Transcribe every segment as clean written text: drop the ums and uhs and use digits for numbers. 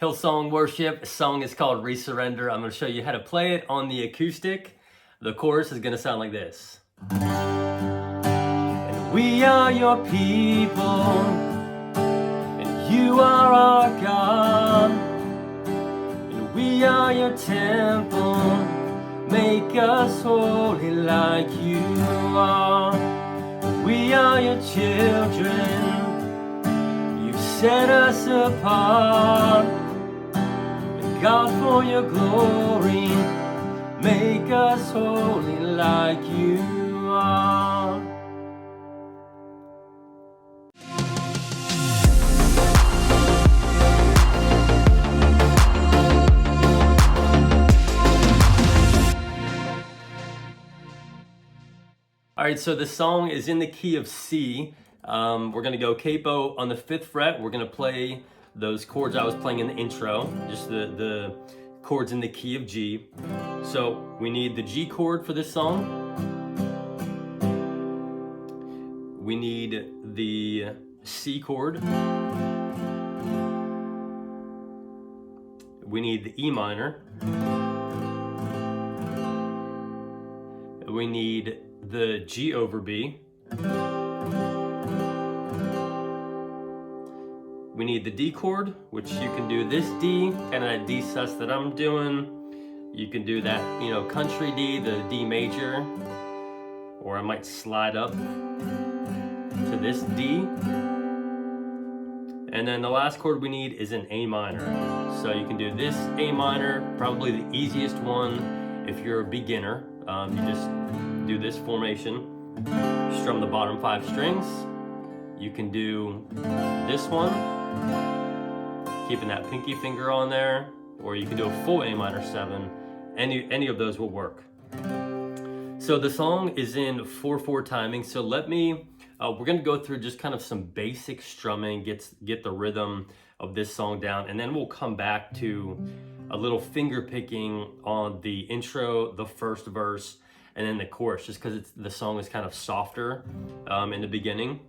Hillsong Worship. The song is called Resurrender. I'm going to show you how to play it on the acoustic. The chorus is going to sound like this. And we are your people, and you are our God, and we are your temple. Make us holy like you are. We are your children. You've set us apart. God, for your glory, make us holy like you are. All right, so the song is in the key of C. We're going to go capo on the 5th fret. We're going to play those chords I was playing in the intro, just the chords in the key of G. So we need the G chord for this song. We need the C chord. We need the E minor. We need the G over B. We need the D chord, which you can do this D, kind of that D sus that I'm doing. You can do that, country D, the D major, or I might slide up to this D. And then the last chord we need is an A minor. So you can do this A minor, probably the easiest one if you're a beginner. You just do this formation, strum the bottom 5 strings. You can do this one, keeping that pinky finger on there, or you can do a full A minor 7. Any of those will work. So the song is in 4/4 timing. So we're gonna go through just kind of some basic strumming, get the rhythm of this song down, and then we'll come back to a little finger picking on the intro, the first verse, and then the chorus, just because the song is kind of softer in the beginning.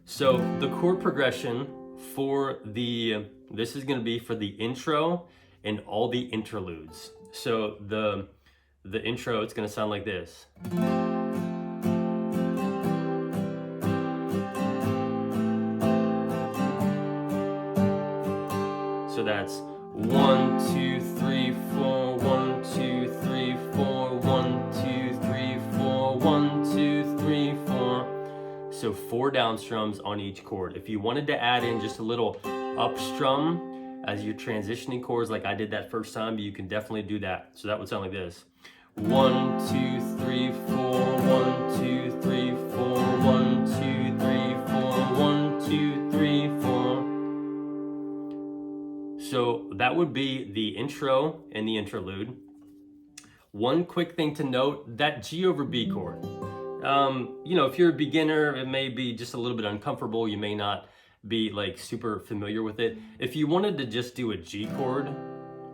So the chord progression for this is going to be for the intro and all the interludes. So the intro, it's going to sound like this. So that's 1, 2, 3, 4, 1, 2, 3, 4, 1, 2, 3, 4, 1, 2, 3, 4. So 4 down strums on each chord. If you wanted to add in just a little up strum as you're transitioning chords like I did that first time, you can definitely do that. So that would sound like this. 1, 2, 3, 4, 1, 2, 3, 4, 1, 2, 3, 4, 1, 2, 3, 4. So that would be the intro and the interlude. One quick thing to note, that G over B chord. If you're a beginner, it may be just a little bit uncomfortable. You may not be like super familiar with it. If you wanted to just do a G chord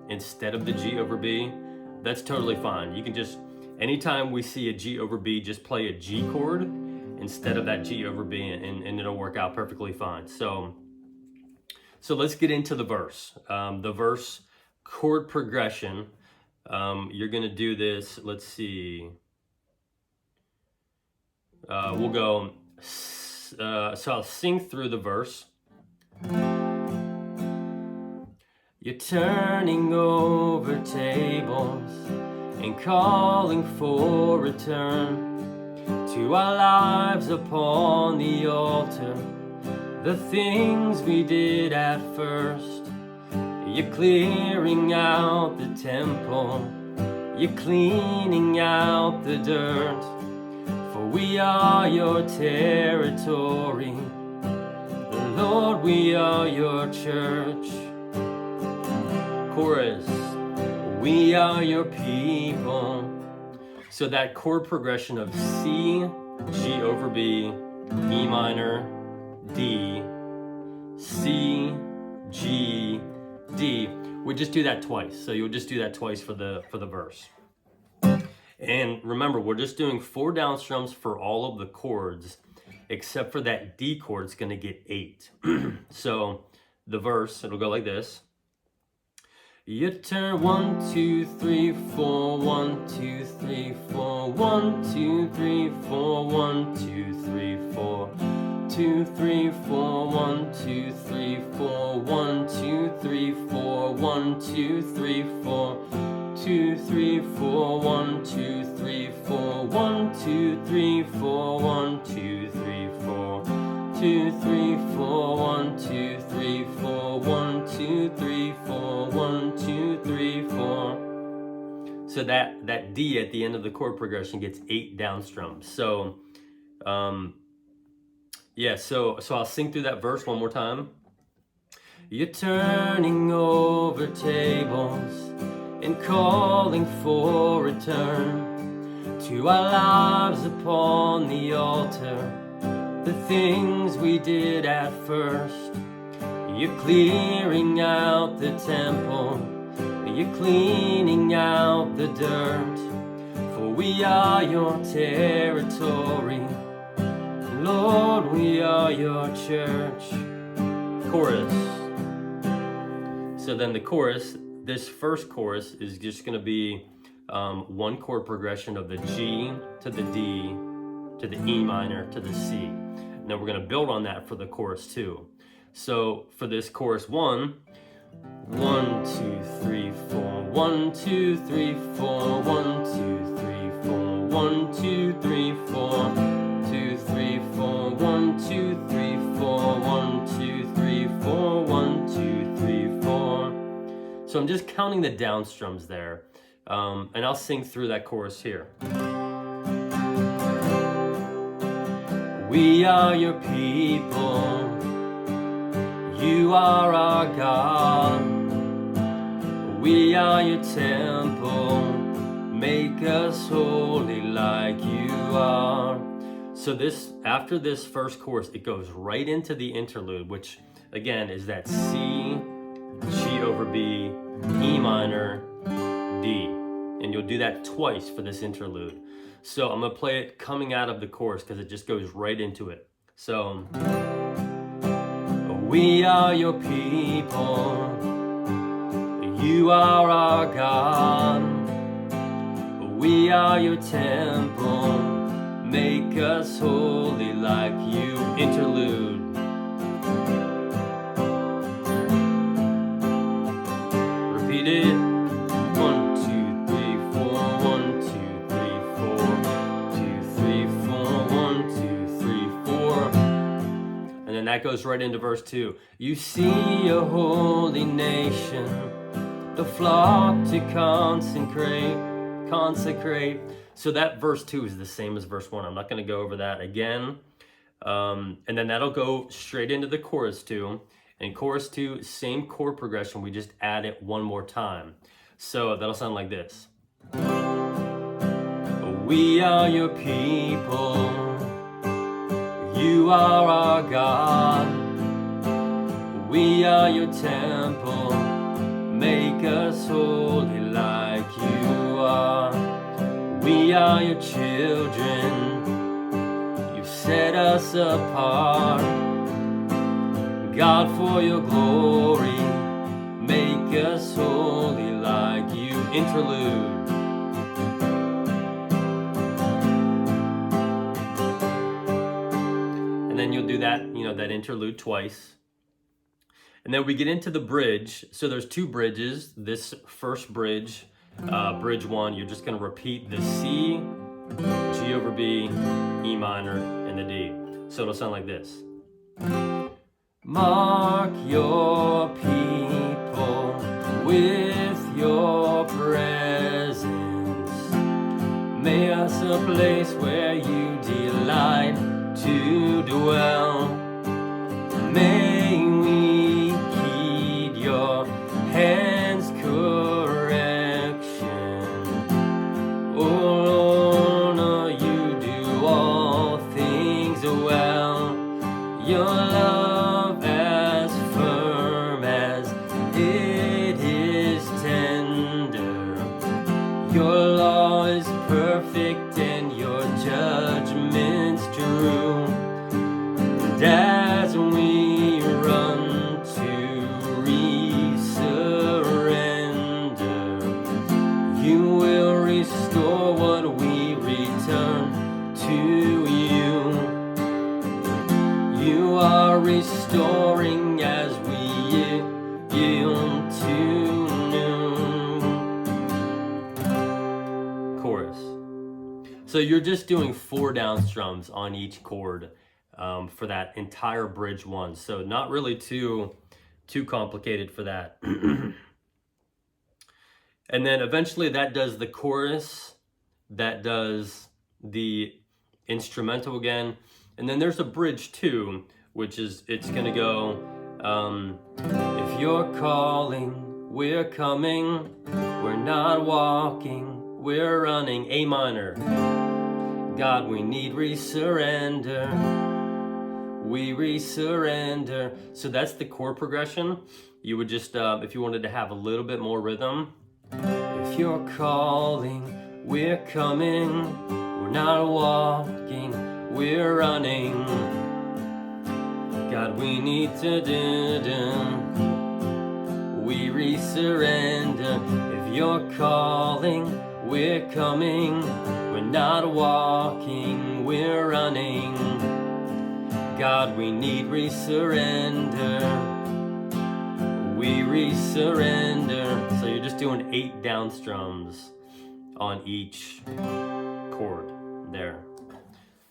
instead of the G over B, that's totally fine. You can just, anytime we see a G over B, just play a G chord instead of that G over B, and it'll work out perfectly fine. So let's get into the verse. The verse chord progression. You're gonna do this, let's see. We'll go, so I'll sing through the verse. You're turning over tables and calling for return to our lives upon the altar. The things we did at first. You're clearing out the temple. You're cleaning out the dirt. For we are your territory. Lord, we are your church. Chorus. We are your people. So that chord progression of C, G over B, E minor, D, C, G, D. We just do that twice. So you'll just do that twice for the verse. And remember, we're just doing 4 down strums for all of the chords, except for that D chord, it's going to get 8. So the verse, it'll go like this. You turn 1, 2, 3, 4, 1, 2, 3, 4, 1, 2, 3, 4, 1, 2, 3, 4, 2, 3, 4, 1, 2, 3, 4, 1, 2, 3, 4, 1, 2, 3, 4, 2, 3, 4, 1, 2, 3, 4, 1, 2, 3, 4, 1, 2, 3, 4, 2, 3, 4, 1, 2, 3, 4, 1, 2, 3, 4, 1, 2, 3, 4. So that D at the end of the chord progression gets 8 down strums. So yeah, so I'll sing through that verse one more time. You're turning over tables and calling for return to our lives upon the altar, the things we did at first. You're clearing out the temple, you're cleaning out the dirt, for we are your territory, Lord, we are your church. Chorus. So then the chorus, this first chorus is just going to be one chord progression of the G to the D to the E minor to the C. And then we're going to build on that for the chorus too. So for this chorus 1, 1, 2, 3, 4, 1, 2, 3, 4, 1, 2, 3, 4, 1, 2, 3, 4, 2, 3, 4, 1, 2, 3, 4, 1, 2, 3, 4, 1, 2, 3, 4. So I'm just counting the down strums there, and I'll sing through that chorus here. We are your people, you are our God. We are your temple, make us holy like you are. So this, after this first chorus, it goes right into the interlude, which again is that C, G over B, E minor, D. And you'll do that twice for this interlude. So I'm gonna play it coming out of the chorus because it just goes right into it. So, we are your people, you are our God. We are your temple, make us holy like you. Interlude. Repeat it. 1, 2, 3, 4, 1, 2, 3, 4, 2, 3, 4, 1, 2, 3, 4. And then that goes right into verse 2. You see a holy nation, the flock to consecrate. So that verse 2 is the same as verse 1. I'm not going to go over that again. And then that'll go straight into the chorus 2. And chorus 2, same chord progression, we just add it one more time. So that'll sound like this. We are your people, you are our God. We are your temple, make us holy like you are. We are your children, you set us apart. God, for your glory, make us holy like you. Interlude. And then you'll do that, that interlude twice. And then we get into the bridge. So there's 2 bridges. This first bridge, bridge 1, you're just going to repeat the C, G over B, E minor, and the D. So it'll sound like this. Mark your people with your presence. Make us a place where you delight to dwell. May we heed your hands correction. Oh Lord, you do all things well. Your love as firm as it is tender. Your law is perfect and your judgment's true. And as we run to resurrender, to noon. Chorus. So you're just doing 4 down strums on each chord for that entire bridge 1. So not really too complicated for that. And then eventually that does the chorus, that does the instrumental again, and then there's a bridge 2, which is, it's gonna go, if you're calling, we're coming, we're not walking, we're running, A minor. God, we need resurrender, we resurrender. So that's the chord progression. You would just, if you wanted to have a little bit more rhythm, if you're calling, we're coming, we're not walking, we're running. God, we need to do, we resurrender. If you're calling, we're coming, we're not walking, we're running. God, we need resurrender. We resurrender. So you're just doing 8 down strums on each chord there.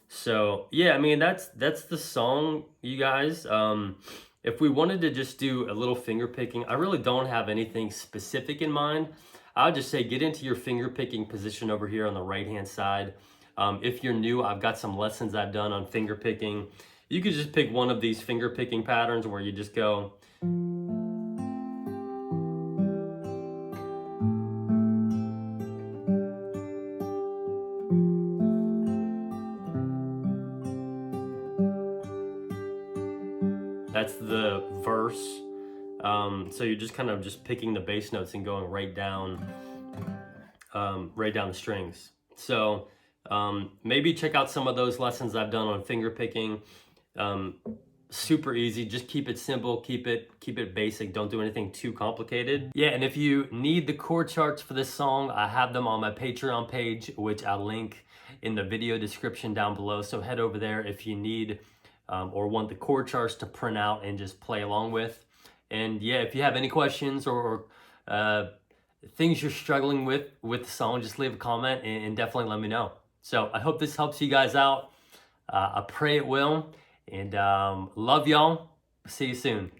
So yeah, I mean that's the song, you guys. If we wanted to just do a little finger picking, I really don't have anything specific in mind. I would just say get into your finger picking position over here on the right hand side. If you're new, I've got some lessons I've done on finger picking. You could just pick one of these finger picking patterns where you just go. That's the verse. So you're just kind of just picking the bass notes and going right down the strings. So maybe check out some of those lessons I've done on finger picking. Super easy. Just keep it simple. Keep it basic. Don't do anything too complicated. Yeah, and if you need the chord charts for this song, I have them on my Patreon page, which I'll link in the video description down below. So head over there if you need or want the chord charts to print out and just play along with. And yeah, if you have any questions or things you're struggling with the song, just leave a comment and definitely let me know. So I hope this helps you guys out. I pray it will. And love y'all. See you soon.